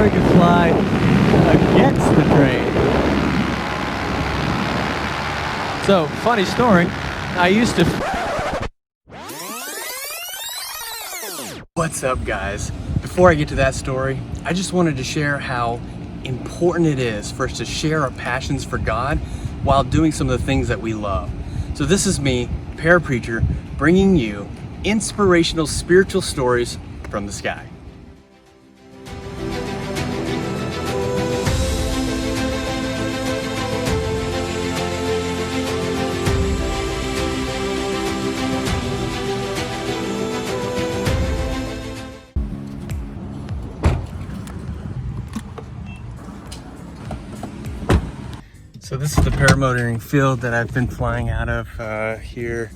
or you can fly against the train. So, funny story, I used to... What's up, guys? Before I get to that story, I just wanted to share how important it is for us to share our passions for God while doing some of the things that we love. So this is me, ParaPreacher, bringing you inspirational spiritual stories from the sky. So this is the paramotoring field that I've been flying out of here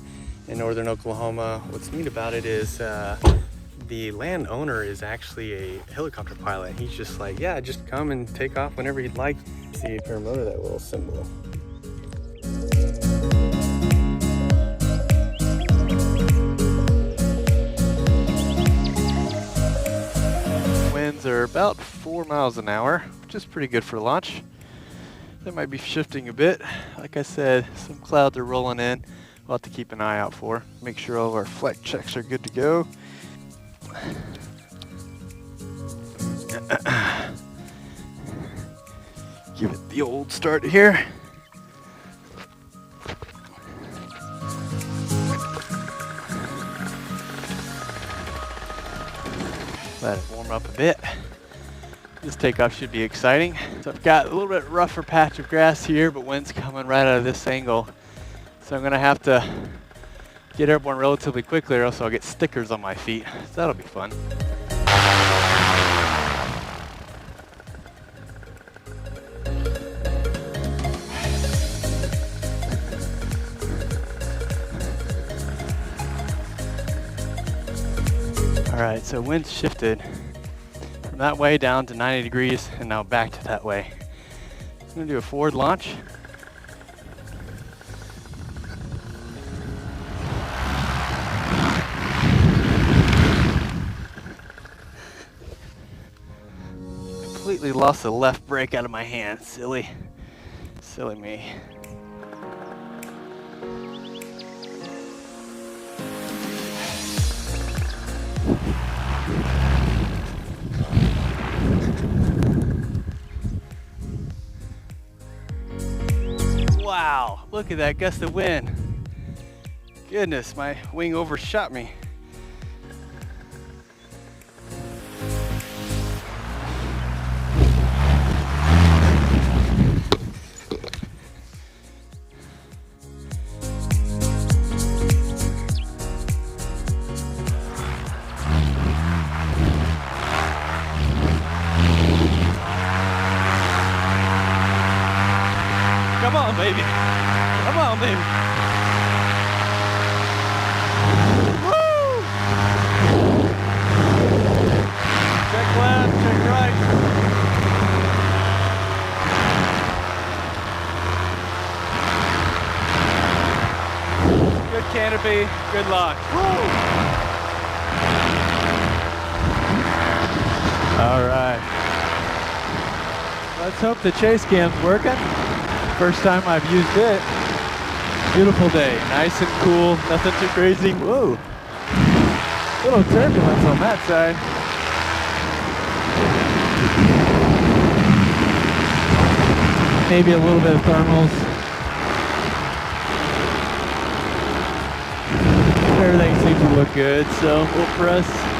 in northern Oklahoma. What's neat about it is the landowner is actually a helicopter pilot. He's just like, yeah, just come and take off whenever you'd like. See a paramotor, that little symbol. Winds are about 4 miles an hour, which is pretty good for launch. They might be shifting a bit. Like I said, some clouds are rolling in. We'll have to keep an eye out for. Make sure all of our flight checks are good to go. Give it the old start here. Let it warm up a bit. This takeoff should be exciting. So I've got a little bit rougher patch of grass here, but wind's coming right out of this angle. So I'm gonna have to get airborne relatively quickly or else I'll get stickers on my feet. So that'll be fun. All right, so wind's shifted from that way down to 90 degrees and now back to that way. I'm gonna do a forward launch. Completely lost the left brake out of my hand. Silly me. Wow, look at that gust of wind. Goodness, my wing overshot me. Come on, baby. Come on, baby. Woo! Check left, check right. Good canopy, good launch. Woo! All right. Let's hope the chase cam's working. First time I've used it. Beautiful day, nice and cool, nothing too crazy. Whoa, little turbulence on that side. Maybe a little bit of thermals. Everything seems to look good, so we'll press.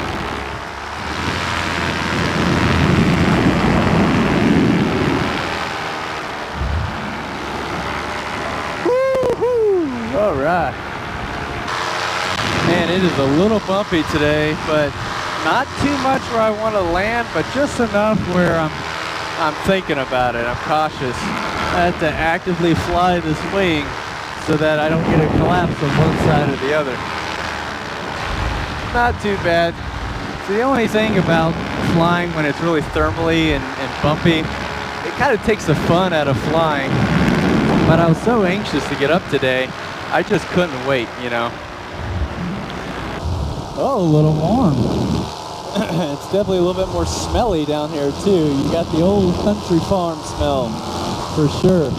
All right. Man, it is a little bumpy today, but not too much where I want to land, but just enough where I'm thinking about it. I'm cautious. I have to actively fly this wing so that I don't get a collapse on one side or the other. Not too bad. So the only thing about flying when it's really thermally and bumpy, it kind of takes the fun out of flying. But I was so anxious to get up today, I just couldn't wait, you know. Oh, a little warm. It's definitely a little bit more smelly down here too. You got the old country farm smell, for sure.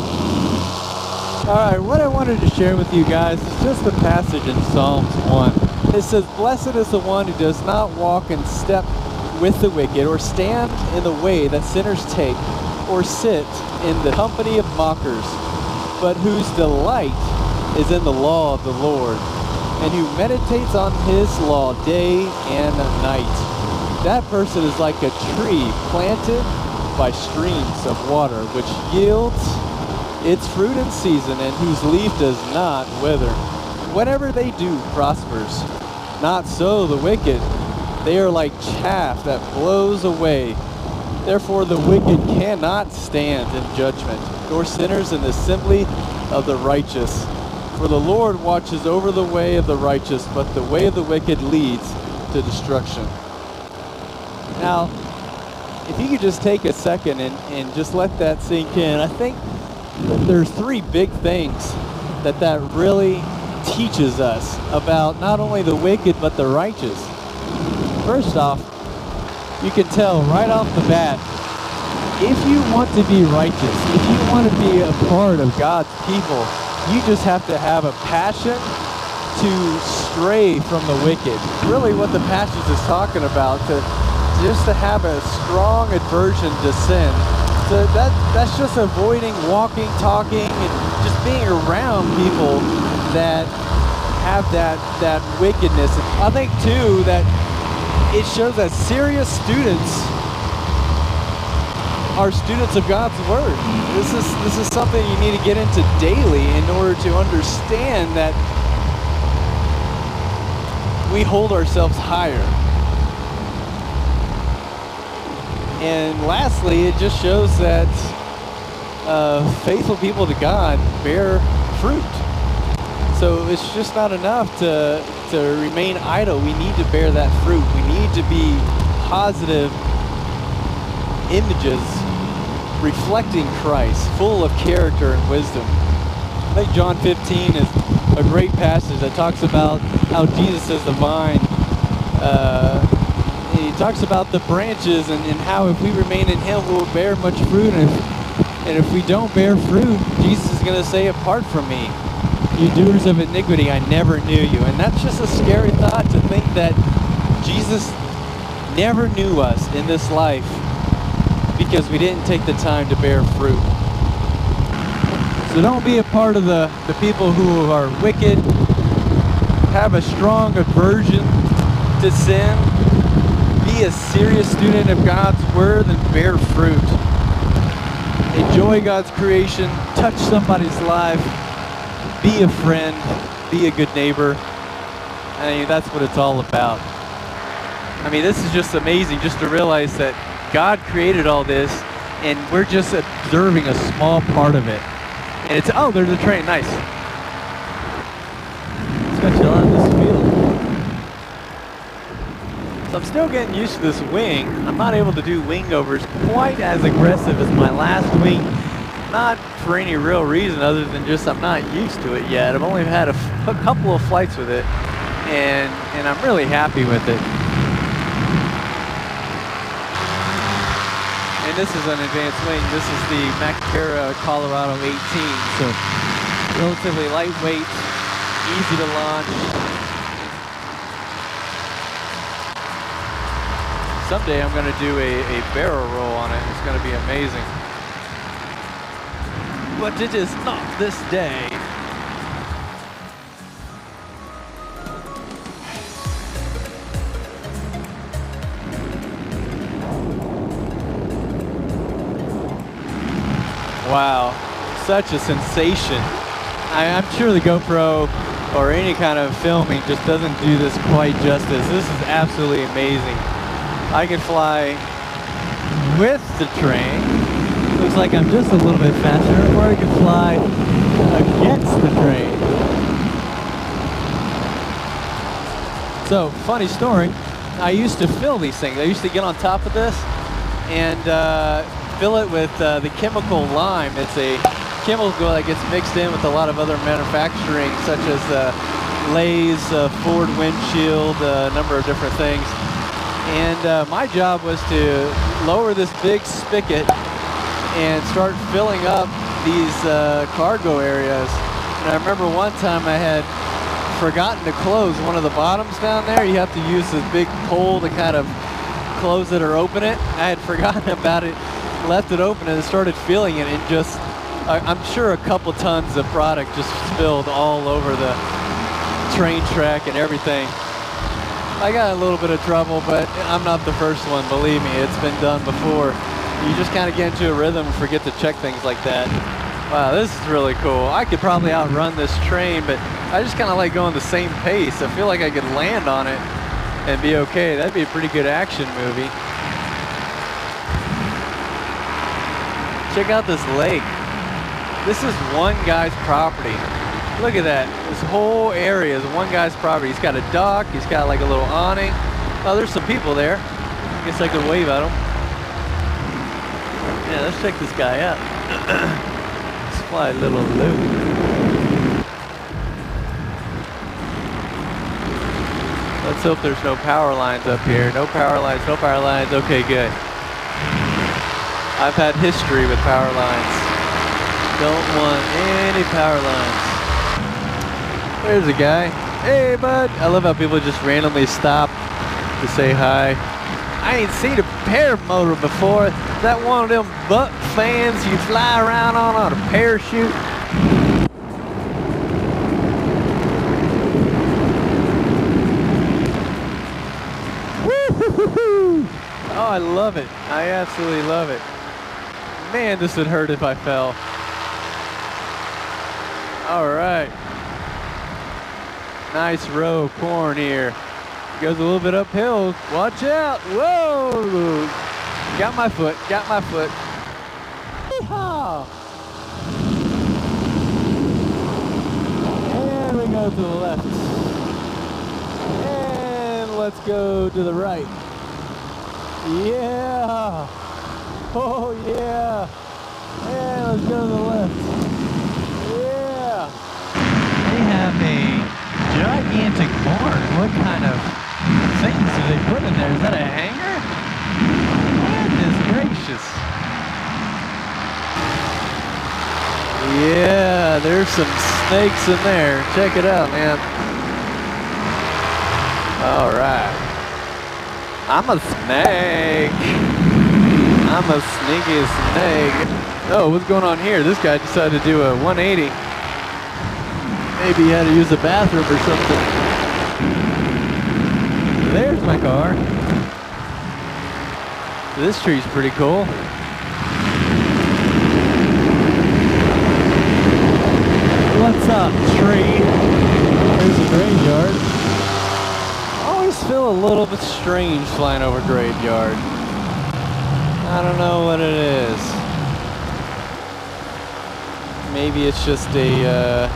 All right, what I wanted to share with you guys is just the passage in Psalms 1. It says, "Blessed is the one who does not walk in step with the wicked, or stand in the way that sinners take, or sit in the company of mockers, but whose delight is in the law of the Lord, and who meditates on his law day and night. That person is like a tree planted by streams of water, which yields its fruit in season, and whose leaf does not wither. Whatever they do prospers. Not so the wicked. They are like chaff that blows away. Therefore the wicked cannot stand in judgment, nor sinners in the assembly of the righteous. For the Lord watches over the way of the righteous, but the way of the wicked leads to destruction." Now, if you could just take a second and just let that sink in, I think that there's three big things that really teaches us about not only the wicked, but the righteous. First off, you can tell right off the bat, if you want to be righteous, if you want to be a part of God's people, you just have to have a passion to stray from the wicked. Really what the passage is talking about, just to have a strong aversion to sin. So that's just avoiding walking, talking, and just being around people that have that wickedness. I think too that it shows that serious students are students of God's Word. This is something you need to get into daily in order to understand that we hold ourselves higher. And lastly, it just shows that faithful people to God bear fruit. So it's just not enough to remain idle. We need to bear that fruit. We need to be positive images reflecting Christ, full of character and wisdom. I think John 15 is a great passage that talks about how Jesus is the vine. He talks about the branches and how if we remain in Him, we will bear much fruit. And if we don't bear fruit, Jesus is going to say, "Apart from me, you doers of iniquity, I never knew you." And that's just a scary thought, to think that Jesus never knew us in this life because we didn't take the time to bear fruit. So don't be a part of the people who are wicked. Have a strong aversion to sin. Be a serious student of God's Word and bear fruit. Enjoy God's creation. Touch somebody's life. Be a friend. Be a good neighbor. I mean, that's what it's all about. I mean, this is just amazing just to realize that God created all this and we're just observing a small part of it. And it's, oh, there's a train, nice. Let's go chill on this field. So I'm still getting used to this wing. I'm not able to do wing overs quite as aggressive as my last wing. Not for any real reason other than just I'm not used to it yet. I've only had a couple of flights with it, and I'm really happy with it. And this is an advanced wing. This is the Maccara Colorado 18. So relatively lightweight, easy to launch. Someday I'm going to do a barrel roll on it. It's going to be amazing. But it is not this day. Wow, such a sensation. I'm sure the GoPro or any kind of filming just doesn't do this quite justice. This is absolutely amazing. I can fly with the train. Looks like I'm just a little bit faster, or I can fly against the train. So, funny story, I used to fill these things. I used to get on top of this and fill it with the chemical lime. It's a chemical that gets mixed in with a lot of other manufacturing, such as Lay's, Ford windshield, a number of different things. And my job was to lower this big spigot and start filling up these cargo areas. And I remember one time I had forgotten to close one of the bottoms down there. You have to use this big pole to kind of close it or open it. I had forgotten about it, left it open, and started feeling it, and just, I'm sure a couple tons of product just spilled all over the train track and everything. I got a little bit of trouble, but I'm not the first one, believe me, it's been done before. You just kind of get into a rhythm and forget to check things like that. Wow, this is really cool. I could probably outrun this train, but I just kind of like going the same pace. I feel like I could land on it and be okay. That'd be a pretty good action movie. Check out this lake. This is one guy's property. Look at that. This whole area is one guy's property. He's got a dock. He's got like a little awning. Oh, there's some people there. I guess I could wave at them. Yeah, let's check this guy out. Let's fly a little loop. Let's hope there's no power lines up here. No power lines, no power lines. Okay, good. I've had history with power lines. Don't want any power lines. There's a guy. Hey, bud. I love how people just randomly stop to say hi. I ain't seen a paramotor before. Is that one of them buck fans you fly around on a parachute? Woo-hoo-hoo-hoo! Oh, I love it. I absolutely love it. Man, this would hurt if I fell. All right. Nice row of corn here. Goes a little bit uphill. Watch out. Whoa. Got my foot. Got my foot. Yeehaw. And we go to the left. And let's go to the right. Yeah. Oh, yeah. And let's go to the left. Yeah. They have a gigantic barn. What kind of things do they put in there? Is that a hanger? Goodness gracious. Yeah, there's some snakes in there. Check it out, man. All right. I'm a snake. I'm a sneaky snake. Oh, what's going on here? This guy decided to do a 180. Maybe he had to use the bathroom or something. There's my car. This tree's pretty cool. What's up, tree? There's a graveyard. I always feel a little bit strange flying over graveyard. I don't know what it is. Maybe it's just the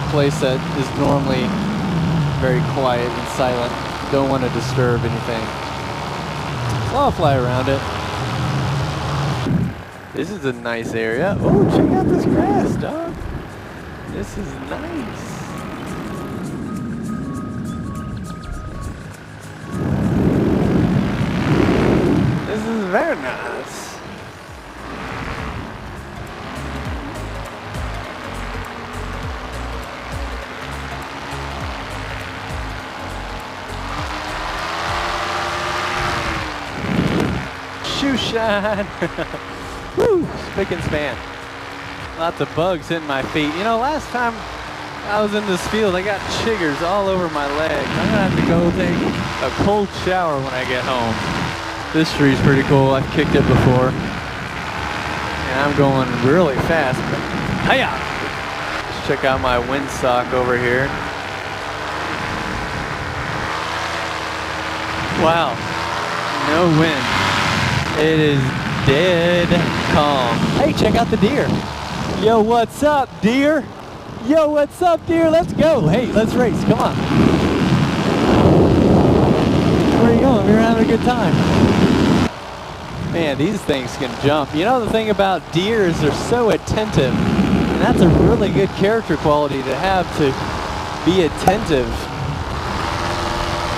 place that is normally very quiet and silent. Don't want to disturb anything. So I'll fly around it. This is a nice area. Oh, check out this grass, dog. This is nice. This is very nice. Shoe shine. Woo, spick and span. Lots of bugs hitting my feet. You know, last time I was in this field, I got chiggers all over my legs. I'm gonna have to go take a cold shower when I get home. This tree's pretty cool. I've kicked it before. And I'm going really fast. Hiya! Let's check out my windsock over here. Wow. No wind. It is dead calm. Hey, check out the deer. Yo, what's up, deer? Yo, what's up, deer? Let's go. Hey, let's race. Come on. Where are you going? We're having a good time. Man, these things can jump. You know, the thing about deer is they're so attentive. And that's a really good character quality to have, to be attentive.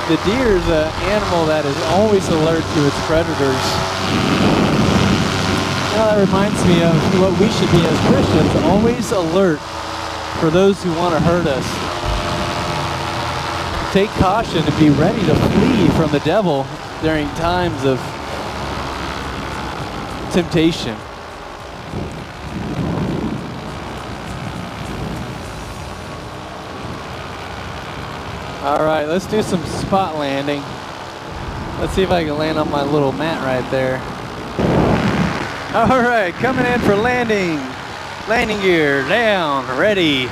The deer is an animal that is always alert to its predators. Now that reminds me of what we should be as Christians, always alert for those who want to hurt us. Take caution and be ready to flee from the devil during times of temptation. All right, let's do some spot landing. Let's see if I can land on my little mat right there. All right, coming in for landing. Landing gear down, ready.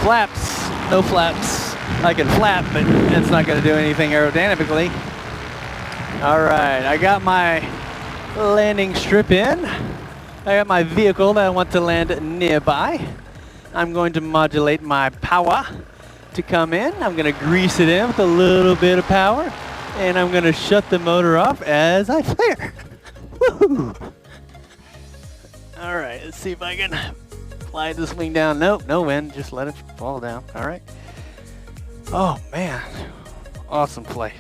Flaps, no flaps. I can flap, but it's not gonna do anything aerodynamically. All right, I got my landing strip in. I got my vehicle that I want to land nearby. I'm going to modulate my power to come in. I'm gonna grease it in with a little bit of power, and I'm gonna shut the motor off as I flare. Woohoo! All right, let's see if I can slide this wing down. Nope, no wind, just let it fall down. All right. Oh man, awesome flight.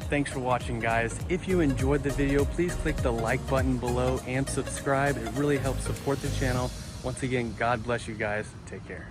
Thanks for watching, guys. If you enjoyed the video, please click the like button below and subscribe. It really helps support the channel. Once again, God bless you guys. Take care.